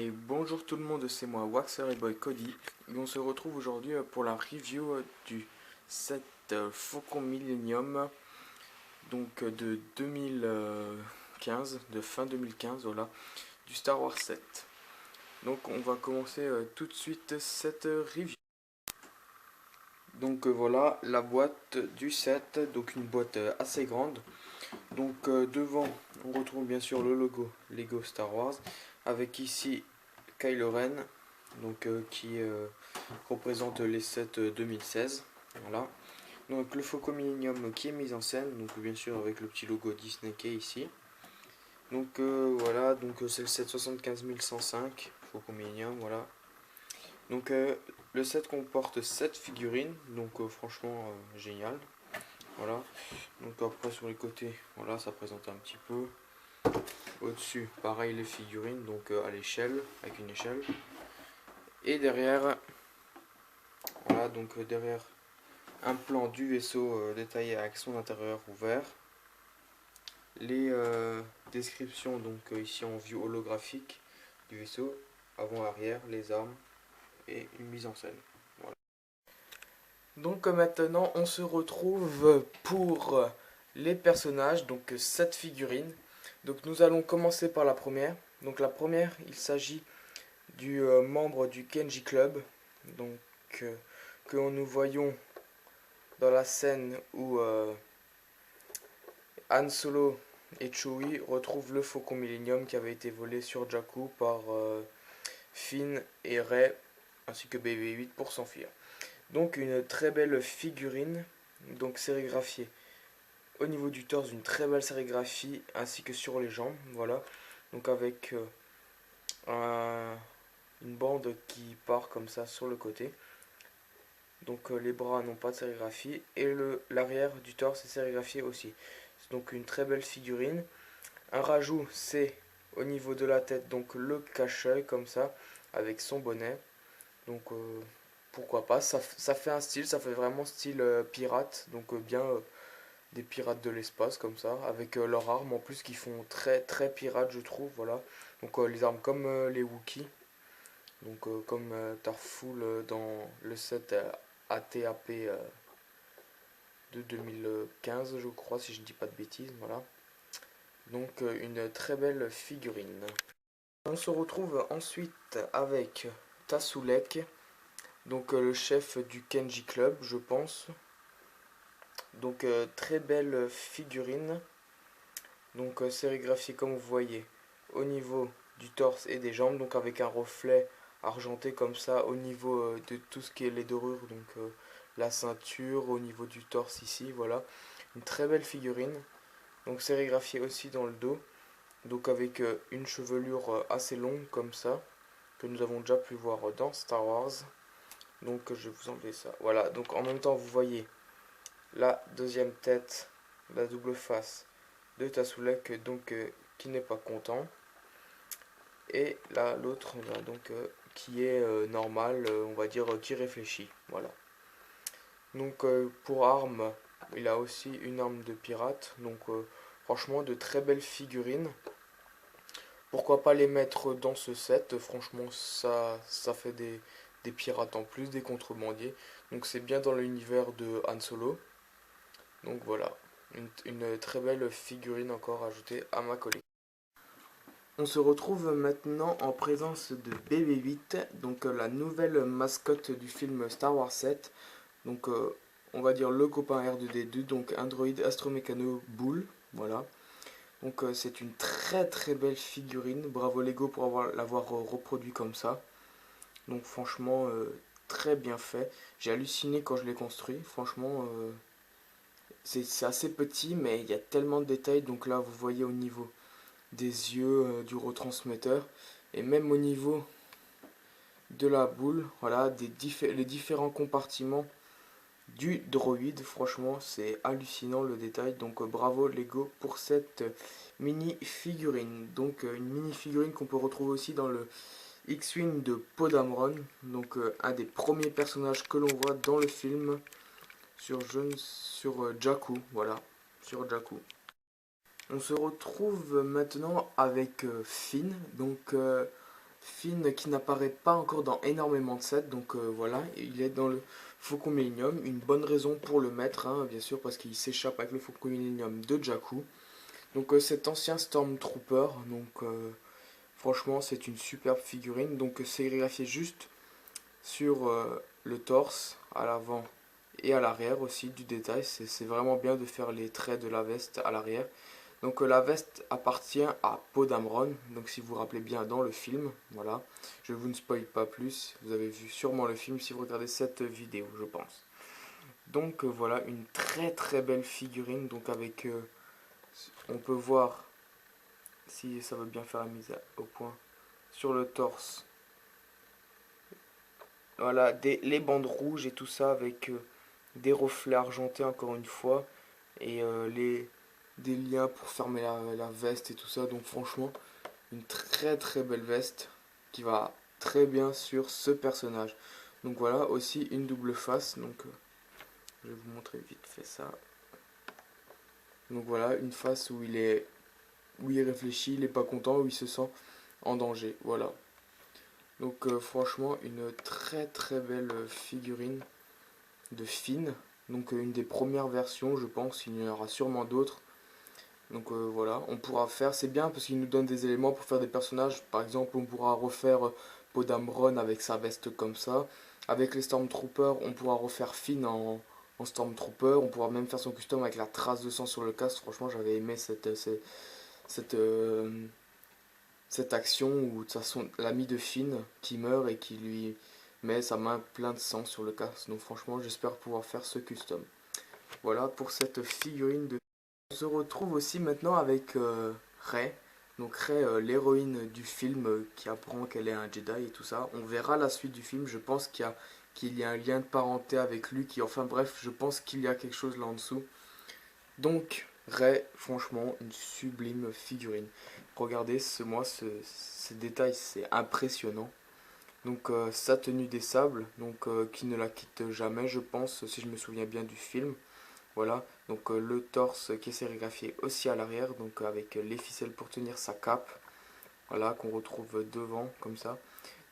Et bonjour tout le monde, c'est moi Waxer et Boy Cody et on se retrouve aujourd'hui pour la review du set Faucon Millenium donc de 2015, de fin 2015, voilà, du Star Wars 7. Donc on va commencer tout de suite cette review. Donc voilà la boîte du set, donc une boîte assez grande. Donc devant on retrouve bien sûr le logo Lego Star Wars avec ici Kylo Ren, donc qui représente les sets 2016. Voilà. Donc le Faucon Millenium qui est mis en scène, donc bien sûr avec le petit logo Disney qui est ici. Donc voilà, donc c'est le set 75105 Faucon Millenium, voilà. Donc le set comporte 7 figurines, donc franchement génial. Voilà. Donc après sur les côtés, voilà, ça présente un petit peu. Au-dessus, pareil les figurines, donc à l'échelle, avec une échelle. Et derrière, voilà, donc derrière un plan du vaisseau détaillé avec son intérieur ouvert. Les descriptions, donc ici en vue holographique du vaisseau, avant-arrière, les armes et une mise en scène. Voilà. Donc maintenant, on se retrouve pour les personnages, donc 7 figurines. Donc nous allons commencer par la première. Donc la première, il s'agit du membre du Kenji Club, donc que nous voyons dans la scène où Han Solo et Chewie retrouvent le Faucon Millenium qui avait été volé sur Jakku par Finn et Rey ainsi que BB-8 pour s'enfuir. Donc une très belle figurine, donc sérigraphiée au niveau du torse, une très belle sérigraphie ainsi que sur les jambes, voilà. Donc avec une bande qui part comme ça sur le côté. Donc les bras n'ont pas de sérigraphie et l'arrière du torse est sérigraphié aussi. C'est donc une très belle figurine. Un rajout, c'est au niveau de la tête, donc le cache-œil comme ça, avec son bonnet. Donc pourquoi pas, ça fait un style, ça fait vraiment style pirate, donc bien des pirates de l'espace comme ça, avec leurs armes en plus qui font très très pirate je trouve, voilà. Donc les armes comme les Wookiees, donc comme Tarful dans le set ATAP de 2015 je crois, si je ne dis pas de bêtises, voilà. Donc une très belle figurine. On se retrouve ensuite avec Tasoulek, donc le chef du Kenji Club, je pense. Donc très belle figurine, donc sérigraphiée comme vous voyez au niveau du torse et des jambes, donc avec un reflet argenté comme ça au niveau de tout ce qui est les dorures, donc la ceinture, au niveau du torse ici, voilà. Une très belle figurine, donc sérigraphiée aussi dans le dos, donc avec une chevelure assez longue comme ça, que nous avons déjà pu voir dans Star Wars. Donc je vais vous enlever ça. Voilà, donc en même temps vous voyez la deuxième tête, la double face de Tasoulek, donc qui n'est pas content. Et là l'autre donc qui est normal, on va dire qui réfléchit. Voilà. Donc pour arme, il a aussi une arme de pirate. Donc franchement de très belles figurines. Pourquoi pas les mettre dans ce set? Franchement, ça fait des pirates en plus, des contrebandiers. Donc c'est bien dans l'univers de Han Solo. Donc voilà, une très belle figurine encore ajoutée à ma collection. On se retrouve maintenant en présence de BB-8, donc la nouvelle mascotte du film Star Wars 7. Donc on va dire le copain R2D2, donc Android Astromécano Bull, voilà. Donc c'est une très très belle figurine, bravo Lego pour l'avoir reproduit comme ça. Donc franchement très bien fait. J'ai halluciné quand je l'ai construit, franchement c'est assez petit mais il y a tellement de détails. Donc là vous voyez au niveau des yeux du retransmetteur et même au niveau de la boule, voilà, les différents compartiments du droïde. Franchement c'est hallucinant le détail, donc bravo Lego pour cette mini figurine. Donc une mini figurine qu'on peut retrouver aussi dans le X-Wing de Poe Dameron, donc un des premiers personnages que l'on voit dans le film sur Jakku, voilà, sur Jakku. On se retrouve maintenant avec Finn, donc Finn qui n'apparaît pas encore dans énormément de sets, donc voilà, il est dans le Faucon Millenium. Une bonne raison pour le mettre, hein, bien sûr, parce qu'il s'échappe avec le Faucon Millenium de Jakku. Donc cet ancien Stormtrooper, donc franchement c'est une superbe figurine. Donc sérigraphié juste sur le torse, à l'avant et à l'arrière aussi du détail. C'est vraiment bien de faire les traits de la veste à l'arrière. Donc la veste appartient à Poe Dameron, donc si vous vous rappelez bien dans le film, voilà. Je vous ne spoil pas plus, vous avez vu sûrement le film si vous regardez cette vidéo, je pense. Donc voilà, une très très belle figurine, donc avec, on peut voir, si ça veut bien faire la mise au point, sur le torse. Voilà, les bandes rouges et tout ça avec des reflets argentés encore une fois. Et des liens pour fermer la veste et tout ça. Donc franchement, une très très belle veste qui va très bien sur ce personnage. Donc voilà, aussi une double face. Donc je vais vous montrer vite fait ça. Donc voilà, une face où il réfléchit, il n'est pas content, où il se sent en danger. Voilà. Donc franchement, une très très belle figurine de Finn. Donc une des premières versions, je pense, il y en aura sûrement d'autres. Donc voilà, on pourra faire, c'est bien parce qu'il nous donne des éléments pour faire des personnages. Par exemple, on pourra refaire Poe Dameron avec sa veste comme ça. Avec les Stormtroopers, on pourra refaire Finn en Stormtrooper. On pourra même faire son custom avec la trace de sang sur le casque. Franchement, j'avais aimé cette, euh, cette action où de toute façon l'ami de Finn qui meurt et qui lui met sa main pleine de sang sur le casque. Donc franchement, j'espère pouvoir faire ce custom. Voilà pour cette figurine de... On se retrouve aussi maintenant avec Rey. Donc Rey, l'héroïne du film qui apprend qu'elle est un Jedi et tout ça. On verra la suite du film. Je pense qu'il y a un lien de parenté avec Luke. Enfin bref, je pense qu'il y a quelque chose là en dessous. Donc Rey, franchement, une sublime figurine. Regardez ce détail, c'est impressionnant. Donc sa tenue des sables, donc qui ne la quitte jamais, je pense, si je me souviens bien du film. Voilà, donc le torse qui est sérigraphié aussi à l'arrière, donc avec les ficelles pour tenir sa cape, voilà, qu'on retrouve devant, comme ça.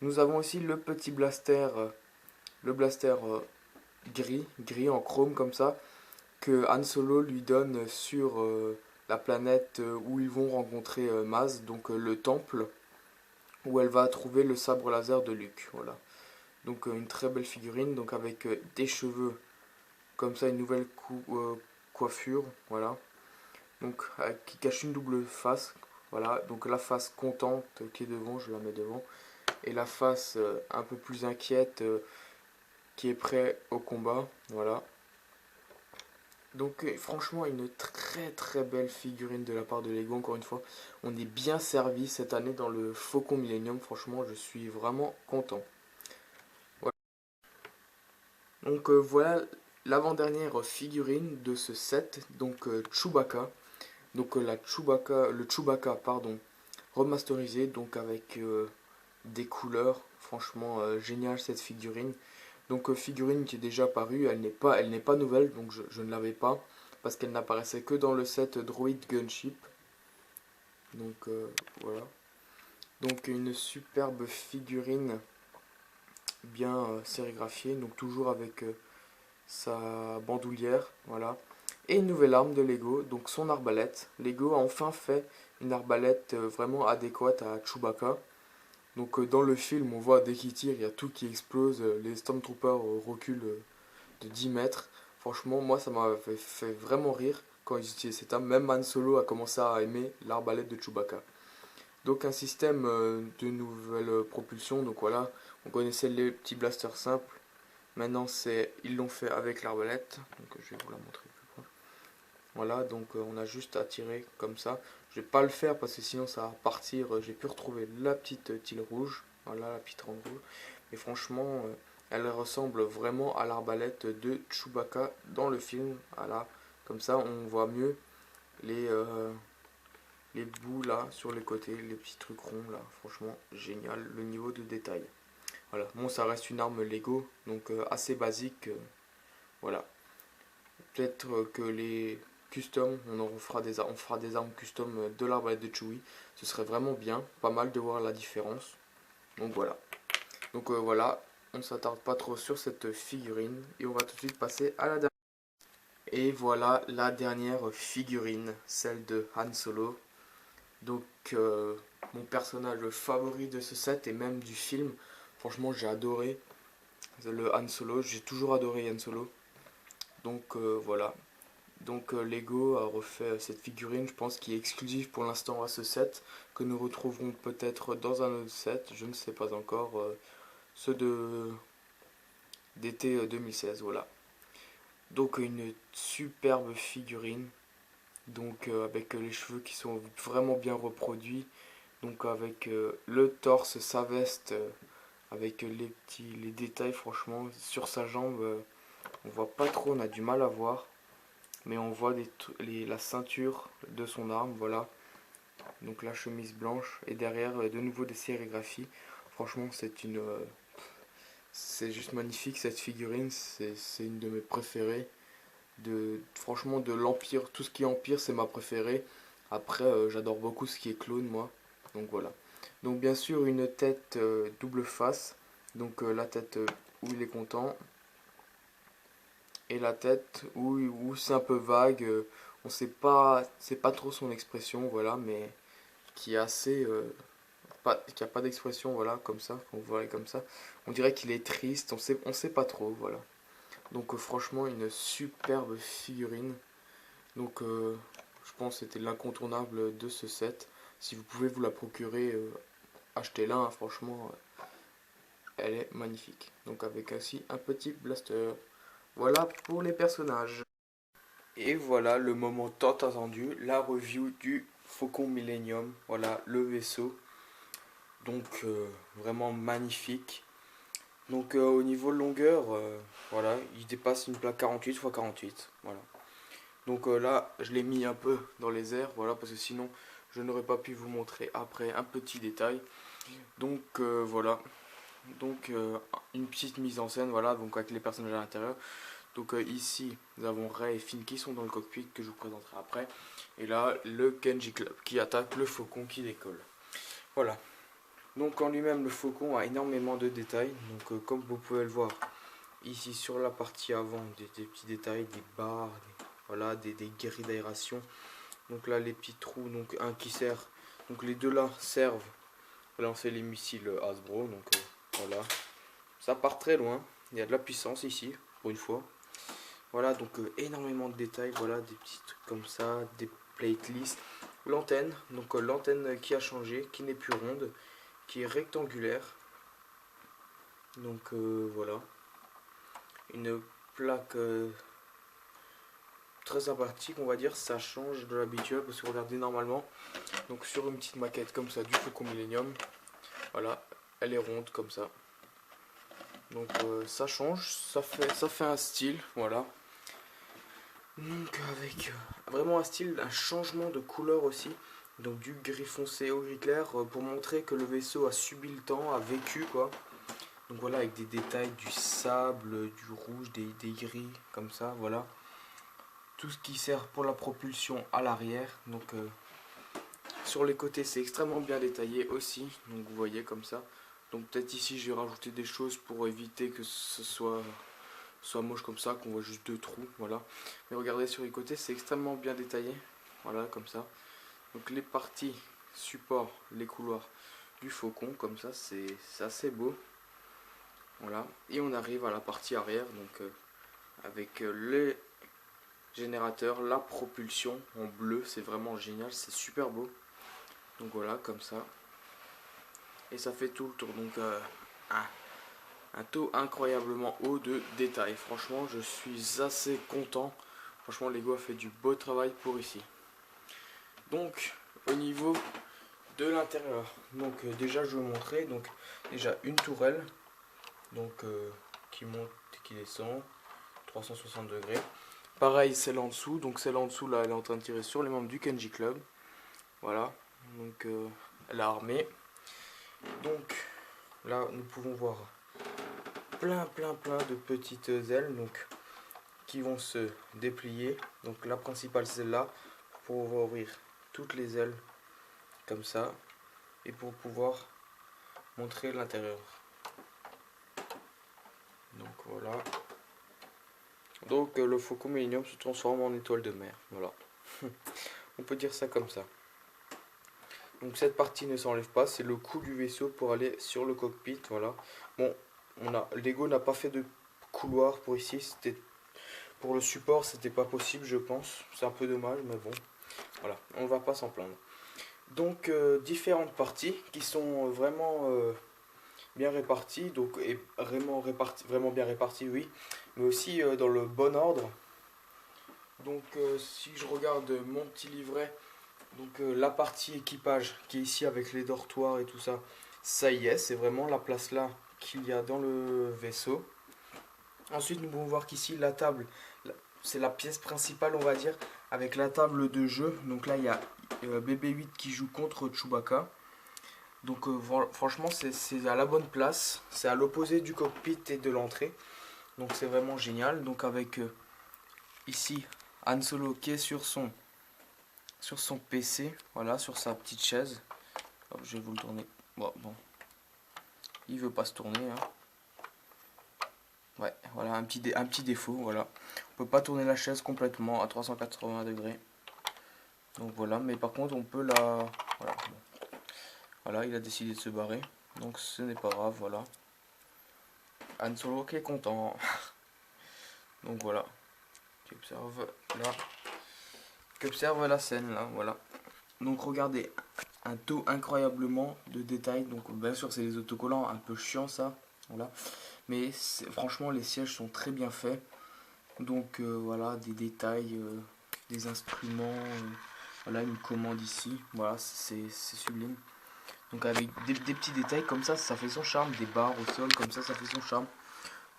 Nous avons aussi le petit blaster, le blaster gris en chrome, comme ça, que Han Solo lui donne sur la planète où ils vont rencontrer Maz, donc le temple, où elle va trouver le sabre laser de Luke, voilà. Donc une très belle figurine, donc avec des cheveux comme ça, une nouvelle coiffure, voilà. Donc qui cache une double face, voilà. Donc la face contente qui est devant, je la mets devant, et la face un peu plus inquiète qui est prêt au combat, voilà. Donc franchement une très très belle figurine de la part de Lego, encore une fois. On est bien servi cette année dans le Faucon Millenium, franchement je suis vraiment content. Voilà. Donc voilà l'avant-dernière figurine de ce set, donc Chewbacca. Donc le Chewbacca, pardon, remasterisé, donc avec des couleurs, franchement génial cette figurine. Donc figurine qui est déjà apparue, elle n'est pas nouvelle, donc je ne l'avais pas, parce qu'elle n'apparaissait que dans le set Droid Gunship. Donc voilà. Donc une superbe figurine bien sérigraphiée, donc toujours avec sa bandoulière, voilà. Et une nouvelle arme de Lego, donc son arbalète. Lego a enfin fait une arbalète vraiment adéquate à Chewbacca. Donc dans le film, on voit dès qu'il tire, il y a tout qui explose, les Stormtroopers reculent de 10 mètres. Franchement, moi ça m'a fait vraiment rire quand ils utilisaient cette arme. Même Han Solo a commencé à aimer l'arbalète de Chewbacca. Donc un système de nouvelle propulsion, donc voilà, on connaissait les petits blasters simples. Maintenant ils l'ont fait avec l'arbalète, donc je vais vous la montrer plus proche. Voilà, donc on a juste à tirer comme ça. Je vais pas le faire parce que sinon ça va partir. J'ai pu retrouver la petite tile rouge, voilà la petite rande rouge. Mais franchement, elle ressemble vraiment à l'arbalète de Chewbacca dans le film. Voilà, comme ça on voit mieux les, euh, les bouts là sur les côtés, les petits trucs ronds là. Franchement, génial le niveau de détail. Voilà, bon ça reste une arme Lego, donc assez basique. Voilà. Peut-être que les custom, on fera des armes custom de l'arbalète de Chewie. Ce serait vraiment bien, pas mal de voir la différence. Donc voilà. Donc voilà, on s'attarde pas trop sur cette figurine et on va tout de suite passer à la dernière. Et voilà la dernière figurine, celle de Han Solo. Donc mon personnage favori de ce set et même du film. Franchement, j'ai adoré le Han Solo, j'ai toujours adoré Han Solo. Donc voilà. Donc Lego a refait cette figurine, je pense, qui est exclusive pour l'instant à ce set, que nous retrouverons peut-être dans un autre set, je ne sais pas encore, ceux d'été 2016, voilà. Donc une superbe figurine, donc avec les cheveux qui sont vraiment bien reproduits, donc avec le torse, sa veste, avec les détails, franchement, sur sa jambe, on voit pas trop, on a du mal à voir. Mais on voit la ceinture de son arme, voilà. Donc la chemise blanche et derrière de nouveau des sérigraphies. Franchement, c'est juste magnifique cette figurine, c'est une de mes préférées. Franchement, de l'Empire, tout ce qui est Empire, c'est ma préférée. Après, j'adore beaucoup ce qui est clone, moi. Donc voilà. Donc bien sûr, une tête double face. Donc la tête où il est content et la tête où c'est un peu vague, on sait pas, c'est pas trop son expression, voilà, mais qui est assez, qui a pas d'expression, voilà, comme ça, on voit comme ça. On dirait qu'il est triste, on sait pas trop, voilà. Donc franchement, une superbe figurine. Donc je pense que c'était l'incontournable de ce set. Si vous pouvez vous la procurer, achetez-la, hein, franchement, elle est magnifique. Donc avec aussi un petit blaster. Voilà pour les personnages. Et voilà le moment tant attendu, la review du Faucon Millennium. Voilà le vaisseau. Donc vraiment magnifique. Donc au niveau longueur, voilà, il dépasse une plaque 48 x 48. Voilà. Donc là, je l'ai mis un peu dans les airs, voilà, parce que sinon je n'aurais pas pu vous montrer après un petit détail. Donc voilà. Donc une petite mise en scène, voilà, donc avec les personnages à l'intérieur. Donc ici, nous avons Rey et Finn qui sont dans le cockpit que je vous présenterai après. Et là, le Kenji Club qui attaque le faucon qui décolle. Voilà. Donc en lui-même, le faucon a énormément de détails. Donc comme vous pouvez le voir, ici sur la partie avant, des petits détails, des barres, voilà, des grilles d'aération. Donc là, les petits trous, donc un qui sert. Donc les deux là servent à lancer les missiles Hasbro. Donc voilà. Ça part très loin. Il y a de la puissance ici, pour une fois. Voilà, donc énormément de détails, voilà, des petits trucs comme ça, des plate lists. L'antenne, donc l'antenne qui a changé, qui n'est plus ronde, qui est rectangulaire. Donc voilà. Une plaque très sympathique, on va dire, ça change de l'habitude parce que regardez normalement, donc sur une petite maquette comme ça du Faucon Millennium, voilà, elle est ronde comme ça. Donc ça change, ça fait un style, voilà. Donc avec vraiment un style, un changement de couleur aussi. Donc du gris foncé au gris clair pour montrer que le vaisseau a subi le temps, a vécu quoi. Donc voilà avec des détails du sable, du rouge, des gris comme ça, voilà. Tout ce qui sert pour la propulsion à l'arrière. Donc sur les côtés c'est extrêmement bien détaillé aussi. Donc vous voyez comme ça. Donc peut-être ici j'ai rajouté des choses pour éviter que ce soit moche comme ça, qu'on voit juste deux trous, voilà. Mais regardez sur les côtés, c'est extrêmement bien détaillé, voilà, comme ça. Donc les parties support, les couloirs du faucon, comme ça, c'est assez beau. Voilà, et on arrive à la partie arrière, donc avec les générateurs, la propulsion en bleu, c'est vraiment génial, c'est super beau. Donc voilà, comme ça. Et ça fait tout le tour, donc un taux incroyablement haut de détails. Franchement, je suis assez content. Franchement, Lego a fait du beau travail pour ici. Donc, au niveau de l'intérieur, donc déjà je vais vous montrer. Donc déjà une tourelle, donc qui monte et qui descend 360 degrés. Pareil, celle en dessous. Donc celle en dessous là, elle est en train de tirer sur les membres du Kenji Club. Voilà. Donc elle est armée. Donc là, nous pouvons voir plein de petites ailes donc qui vont se déplier. Donc la principale c'est là pour pouvoir ouvrir toutes les ailes comme ça et pour pouvoir montrer l'intérieur. Donc voilà. Donc le Faucon Millenium se transforme en étoile de mer. Voilà. On peut dire ça comme ça. Donc cette partie ne s'enlève pas, c'est le cou du vaisseau pour aller sur le cockpit. Voilà. Bon, Lego n'a pas fait de couloir pour ici. C'était pour le support, c'était pas possible, je pense. C'est un peu dommage, mais bon. Voilà, on va pas s'en plaindre. Donc différentes parties qui sont vraiment bien réparties, donc et vraiment bien réparties, oui, mais aussi dans le bon ordre. Donc si je regarde mon petit livret, donc la partie équipage qui est ici avec les dortoirs et tout ça, ça y est, c'est vraiment la place là qu'il y a dans le vaisseau. Ensuite nous pouvons voir qu'ici la table, c'est la pièce principale on va dire, avec la table de jeu. Donc là il y a BB-8 qui joue contre Chewbacca. Donc franchement c'est à la bonne place, c'est à l'opposé du cockpit et de l'entrée. Donc c'est vraiment génial. Donc avec ici Han Solo qui est sur son PC, voilà, sur sa petite chaise. Hop, je vais vous le tourner. Bon, il veut pas se tourner. Hein. Ouais, voilà un petit défaut. Voilà, on peut pas tourner la chaise complètement à 380 degrés. Donc voilà, mais par contre on peut la. Voilà, bon. Voilà, il a décidé de se barrer. Donc ce n'est pas grave. Voilà. Han Solo qui est content. Donc voilà. Tu observes là. Tu observes la scène là. Voilà. Donc regardez, un taux incroyablement de détails. Donc bien sûr c'est les autocollants, un peu chiant ça. Voilà. Mais franchement les sièges sont très bien faits. Donc voilà, des détails, des instruments. Voilà, une commande ici. Voilà, c'est sublime. Donc avec des petits détails comme ça fait son charme. Des barres au sol comme ça fait son charme.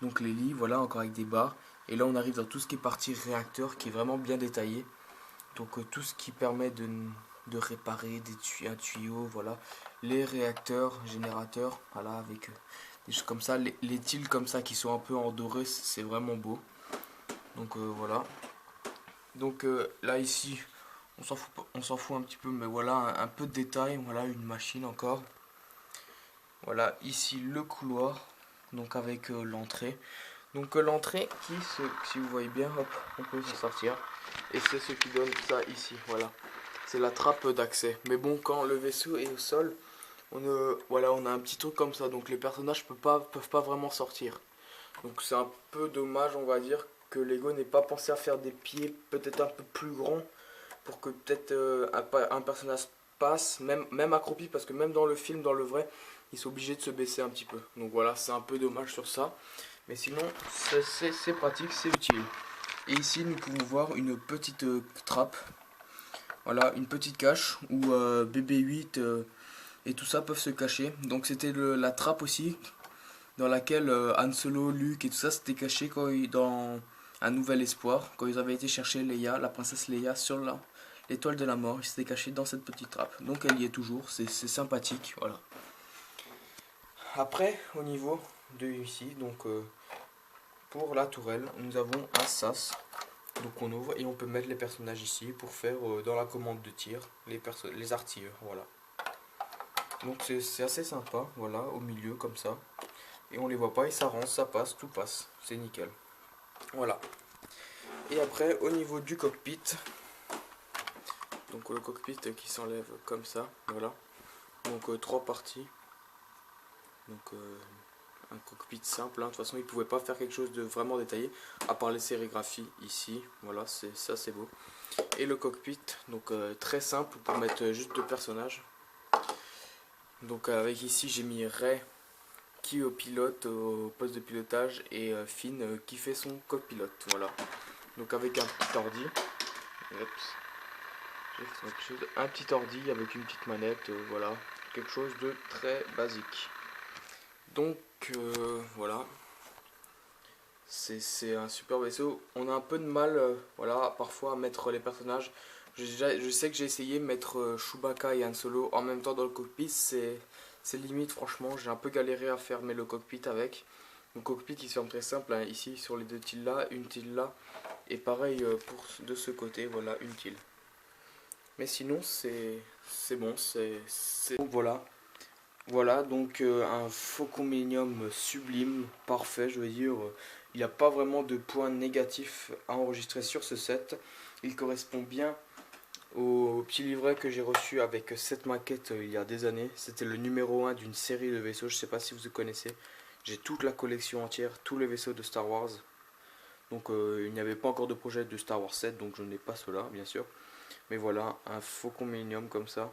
Donc les lits, voilà, encore avec des barres. Et là on arrive dans tout ce qui est partie réacteur qui est vraiment bien détaillé. Donc tout ce qui permet de réparer un tuyau, voilà, les réacteurs, générateurs, voilà, avec des choses comme ça, les tiles comme ça qui sont un peu en doré, c'est vraiment beau. Donc voilà. Donc là ici, on s'en fout un petit peu, mais voilà, un peu de détail, voilà, une machine encore. Voilà, ici le couloir, donc avec l'entrée. Donc l'entrée qui, si vous voyez bien, hop, on peut s'en sortir. Et c'est ce qui donne ça ici, voilà. C'est la trappe d'accès. Mais bon, quand le vaisseau est au sol, voilà, on a un petit truc comme ça. Donc les personnages peuvent pas vraiment sortir. Donc c'est un peu dommage, on va dire, que Lego n'ait pas pensé à faire des pieds peut-être un peu plus grands. Pour que peut-être un personnage passe, même accroupi. Parce que même dans le film, dans le vrai, ils sont obligés de se baisser un petit peu. Donc voilà, c'est un peu dommage sur ça. Mais sinon, c'est pratique, c'est utile. Et ici, nous pouvons voir une petite trappe. Voilà, une petite cache où BB-8 et tout ça peuvent se cacher. Donc c'était la trappe aussi dans laquelle Han Solo, Luke et tout ça s'étaient cachés dans Un Nouvel Espoir. Quand ils avaient été chercher Leia, la princesse Leia sur l'étoile de la mort. Ils s'étaient cachés dans cette petite trappe. Donc elle y est toujours, c'est sympathique. Voilà. Après, au niveau de ici, donc pour la tourelle, nous avons un sas. Donc on ouvre et on peut mettre les personnages ici pour faire dans la commande de tir les artilleurs. Voilà. Donc c'est assez sympa, voilà, au milieu comme ça. Et on les voit pas et ça rance, ça passe, tout passe. C'est nickel. Voilà. Et après au niveau du cockpit. Donc le cockpit qui s'enlève comme ça, voilà. Donc trois parties. Donc un cockpit simple, hein. De toute façon ils pouvaient pas faire quelque chose de vraiment détaillé à part les sérigraphies ici, voilà, ça c'est beau. Et le cockpit, donc très simple pour mettre juste deux personnages. Donc avec ici j'ai mis Rey qui est au pilote, au poste de pilotage, et Finn qui fait son copilote, voilà. Donc avec un petit ordi, un petit ordi avec une petite manette, voilà, quelque chose de très basique. Donc voilà, c'est un super vaisseau. On a un peu de mal, voilà, parfois à mettre les personnages. Je sais que j'ai essayé de mettre Chewbacca et Han Solo en même temps dans le cockpit, c'est limite, franchement, j'ai un peu galéré à fermer le cockpit avec. Le cockpit il se ferme très simple, hein, ici sur les deux tiles là, une tile là, et pareil de ce côté, voilà, une tile. Mais sinon c'est bon, donc voilà. Voilà, donc un Faucon Millenium sublime, parfait, je veux dire. Il n'y a pas vraiment de points négatifs à enregistrer sur ce set. Il correspond bien au petit livret que j'ai reçu avec cette maquette il y a des années. C'était le numéro 1 d'une série de vaisseaux, je ne sais pas si vous connaissez. J'ai toute la collection entière, tous les vaisseaux de Star Wars. Donc il n'y avait pas encore de projet de Star Wars 7, donc je n'ai pas cela, bien sûr. Mais voilà, un Faucon Millenium comme ça.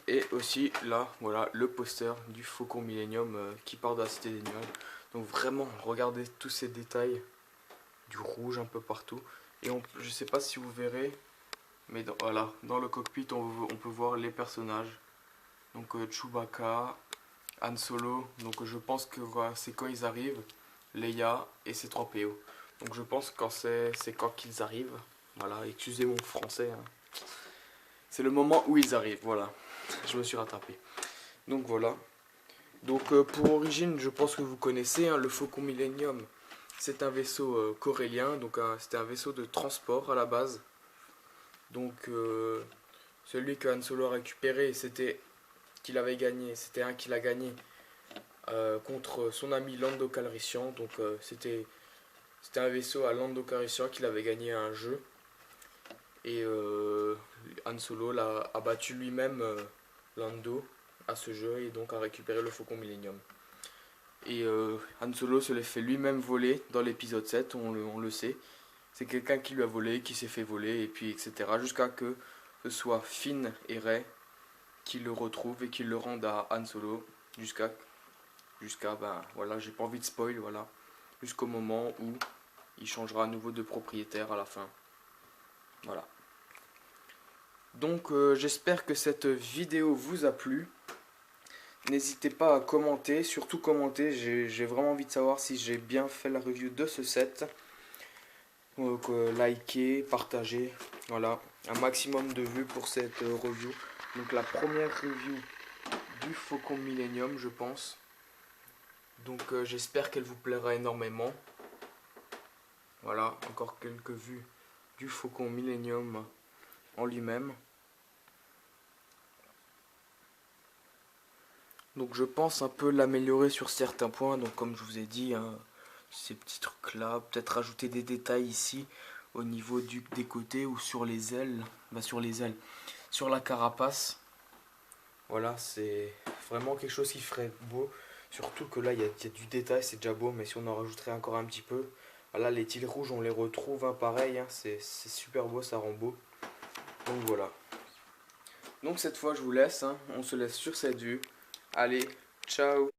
Et aussi là, voilà le poster du Faucon Millenium qui part de la Cité des Nuages. Donc vraiment, regardez tous ces détails, du rouge un peu partout. Et je sais pas si vous verrez, mais voilà, dans le cockpit on peut voir les personnages. Donc Chewbacca, Han Solo, donc je pense que voilà, c'est quand ils arrivent, Leia et C3PO. Donc je pense que c'est quand qu'ils arrivent. Voilà, excusez mon français, hein. C'est le moment où ils arrivent, voilà. Je me suis rattrapé. Donc voilà. Donc pour origine, je pense que vous connaissez, hein, le Faucon Millenium. C'est un vaisseau corélien, donc c'était un vaisseau de transport à la base. Donc celui que Han Solo a récupéré, c'était qu'il avait gagné, c'était un qu'il a gagné contre son ami Lando Calrissian. Donc c'était un vaisseau à Lando Calrissian qu'il avait gagné à un jeu. Et Han Solo a battu lui-même Lando à ce jeu et donc a récupéré le Faucon Millenium. Et Han Solo se l'est fait lui-même voler dans l'épisode 7, on le sait. C'est quelqu'un qui lui a volé, qui s'est fait voler, et puis etc. Jusqu'à que ce soit Finn et Rey qui le retrouvent et qui le rendent à Han Solo. Jusqu'à ben voilà, j'ai pas envie de spoil, voilà. Jusqu'au moment où il changera à nouveau de propriétaire à la fin. Voilà. Donc j'espère que cette vidéo vous a plu. N'hésitez pas à commenter, surtout commenter, j'ai vraiment envie de savoir si j'ai bien fait la review de ce set. Donc likez, partagez, voilà, un maximum de vues pour cette review. Donc la première review du Faucon Millenium, je pense. Donc j'espère qu'elle vous plaira énormément. Voilà, encore quelques vues du Faucon Millenium en lui-même. Donc je pense un peu l'améliorer sur certains points. Donc comme je vous ai dit, hein, ces petits trucs là, peut-être rajouter des détails ici au niveau des côtés ou sur les ailes. Bah, sur les ailes, sur la carapace. Voilà, c'est vraiment quelque chose qui ferait beau. Surtout que là il y a du détail, c'est déjà beau. Mais si on en rajouterait encore un petit peu. Voilà, les tiles rouges on les retrouve, hein, pareil, hein, c'est super beau, ça rend beau. Donc voilà. Donc cette fois je vous laisse, hein, on se laisse sur cette vue. Allez, ciao.